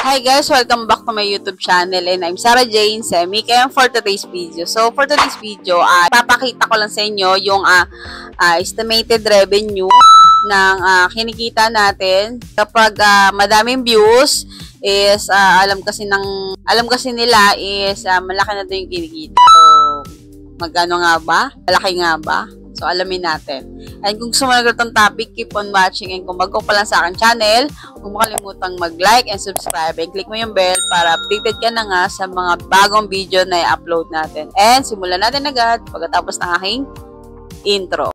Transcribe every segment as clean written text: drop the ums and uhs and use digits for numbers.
Hi guys! Welcome back to my YouTube channel and I'm Sarah Jane Semi. Kaya for today's video. So for today's video, papakita ko lang sa inyo yung estimated revenue ng kinikita natin kapag madaming views is alam kasi nila is malaki na din yung kinikita. So magkano nga ba? Malaki nga ba? So, alamin natin. And kung gusto mo na itong topic, keep on watching. And kung bago pa lang sa akin channel, huwag mo kalimutang mag-like and subscribe. And click mo yung bell para updated ka na nga sa mga bagong video na i-upload natin. And simulan natin agad pagkatapos ng aking intro.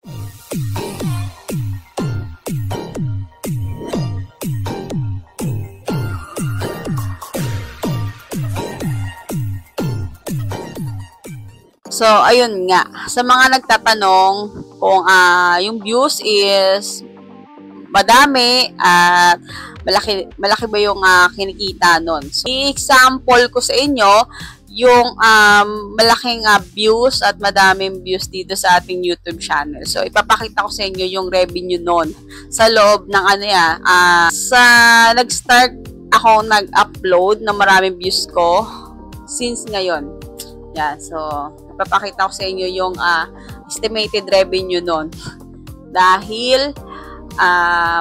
So, ayun nga. Sa mga nagtatanong kung yung views is madami at malaki ba yung kinikita nun. So, i-example ko sa inyo yung malaking views at madaming views dito sa ating YouTube channel. So, ipapakita ko sa inyo yung revenue nun sa loob ng sa nag-start ako nag-upload ng maraming views ko since ngayon. Yeah, so, ipapakita ko sa inyo yung estimated revenue nun. Dahil,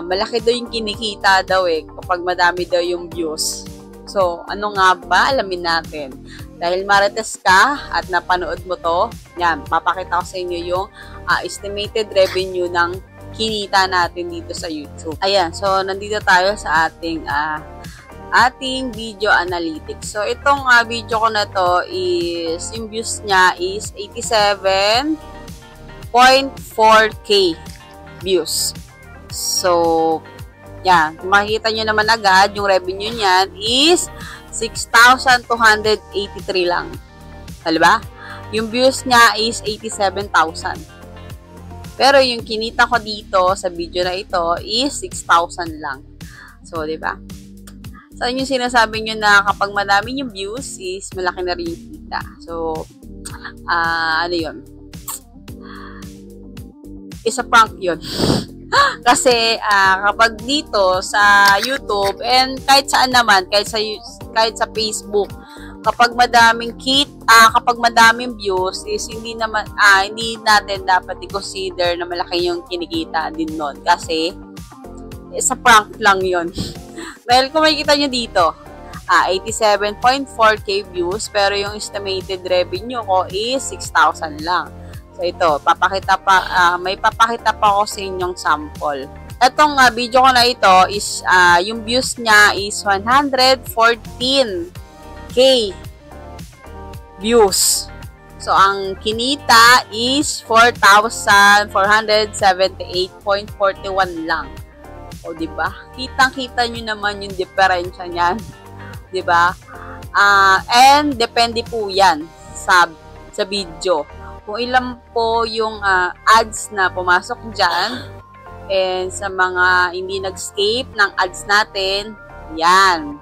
malaki daw yung kinikita daw kapag madami daw yung views. So, ano nga ba? Alamin natin. Dahil marites ka at napanood mo to, yan, papakita ko sa inyo yung estimated revenue ng kinita natin dito sa YouTube. Ayan, so, nandito tayo sa ating video analytics. So, itong video ko na to is, yung views niya is 87.4K views. So, yan. Kung makikita nyo naman agad, yung revenue niyan is 6,283 lang. Diba? Yung views niya is 87,000. Pero yung kinita ko dito sa video na ito is 6,000 lang. So, diba? So, yung sinasabi nyo na kapag madami yung views is malaki na rin yung kita. So, ano yun? Isa prank yun. Kasi, kapag dito sa YouTube and kahit saan naman, kahit sa Facebook, kapag madaming kapag madaming views is hindi natin dapat i-consider na malaki yung kinikita din nun. Kasi, isa prank lang yun. Dahil kung makikita nyo dito, 87.4K views, pero yung estimated revenue ko is 6,000 lang. So, ito, may papakita pa ako sa inyong sample. Itong video ko na ito is, yung views niya is 114K views. So, ang kinita is 4,478.41 lang. O, diba? Kitang-kita nyo naman yung diferensya niyan. Diba? And, depende po yan sa video. Kung ilan po yung ads na pumasok dyan, and sa mga hindi nag-escape ng ads natin, yan.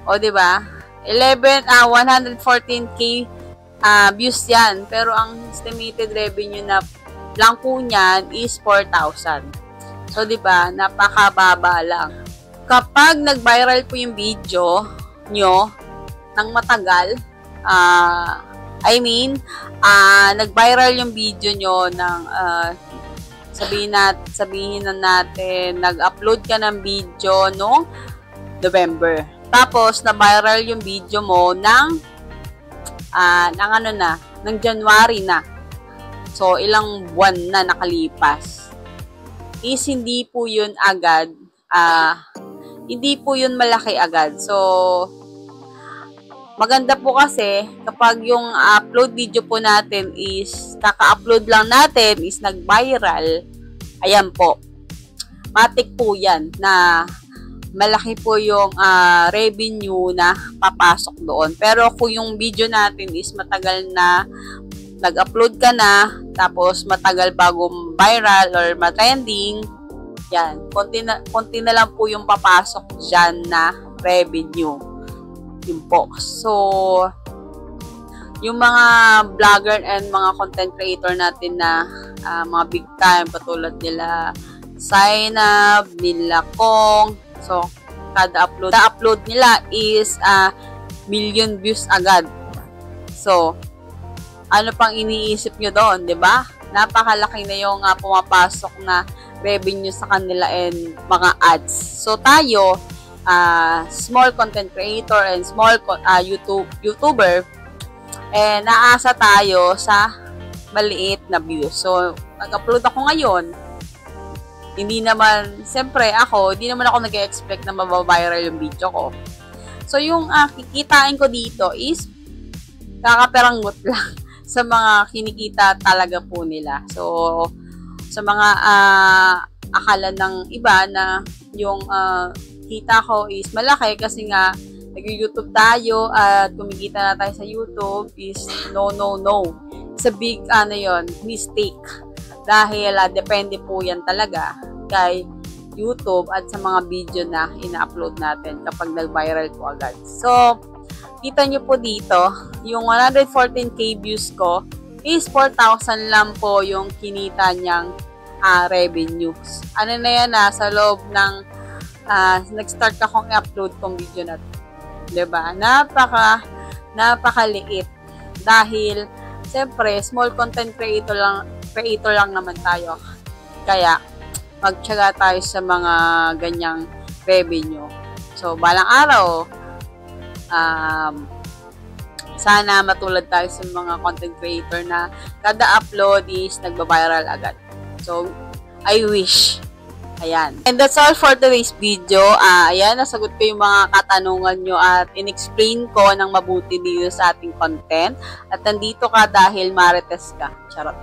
O, diba? 114K views yan. Pero, ang estimated revenue na lang po niyan is 4,000. So, diba, napakababa lang. Kapag nag-viral po yung video nyo ng matagal, nag-viral yung video nyo ng, sabihin na natin, nag-upload ka ng video noong November. Tapos, na-viral yung video mo ng January na. So, ilang buwan na nakalipas. Is hindi po yun agad, hindi po yun malaki agad. So, maganda po kasi kapag yung upload video po natin is, kaka-upload lang natin is nag-viral, ayan po, matik po yan na malaki po yung revenue na papasok doon. Pero kung yung video natin is matagal na, nag-upload ka na, tapos matagal bago viral or matrending, yan, konti na lang po yung papasok dyan na revenue. Yun po. So, yung mga vlogger and mga content creator natin na mga big time, patulad nila Zainab, nila Kong, so, kada upload. The upload nila is million views agad. So, ano pang iniisip nyo doon, 'di ba? Napakalaki na yung pumapasok na revenue sa kanila and mga ads. So, tayo, small content creator and small YouTuber, naasa tayo sa maliit na views. So, nag-upload ako ngayon. Hindi naman ako nag-expect na mababiral yung video ko. So, yung kikitain ko dito is kakaperanggot lang sa mga kinikita talaga po nila. So, sa mga akala ng iba na yung kita ko is malaki kasi nga nag-YouTube tayo at kumikita na tayo sa YouTube is no. It's a big mistake. Dahil depende po yan talaga kay YouTube at sa mga video na ina-upload natin kapag nag-viral po agad. So, kita nyo po dito, yung 114k views ko is 4,000 lang po yung kinita niyang revenues. Ano na yan sa loob ng nag-start akong i-upload kong video na to. Diba? Napakaliit. Dahil, siyempre, small content creator lang naman tayo. Kaya, magtiyaga tayo sa mga ganyang revenue. So, balang araw, sana matulad tayo sa mga content creator na kada upload is nagba-viral agad. So, I wish. Ayan. And that's all for today's video. Ayan, nasagot ko yung mga katanungan nyo at in-explain ko ng mabuti dito sa ating content. At nandito ka dahil marites ka. Charot.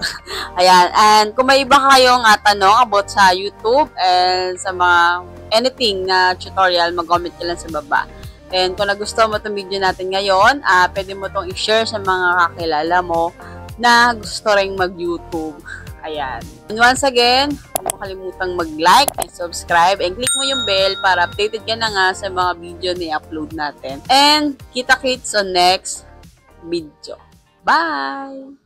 Ayan. And kung may iba kayong tanong about sa YouTube and sa mga anything na tutorial, mag-comment ka lang sa baba. And kung nagustuhan mo itong video natin ngayon, pwede mo itong i-share sa mga kakilala mo na gusto rin mag-YouTube. Ayan. And once again, huwag mo kalimutang mag-like and subscribe and click mo yung bell para updated ka na nga sa mga video na i-upload natin. And kita-kits on next video. Bye!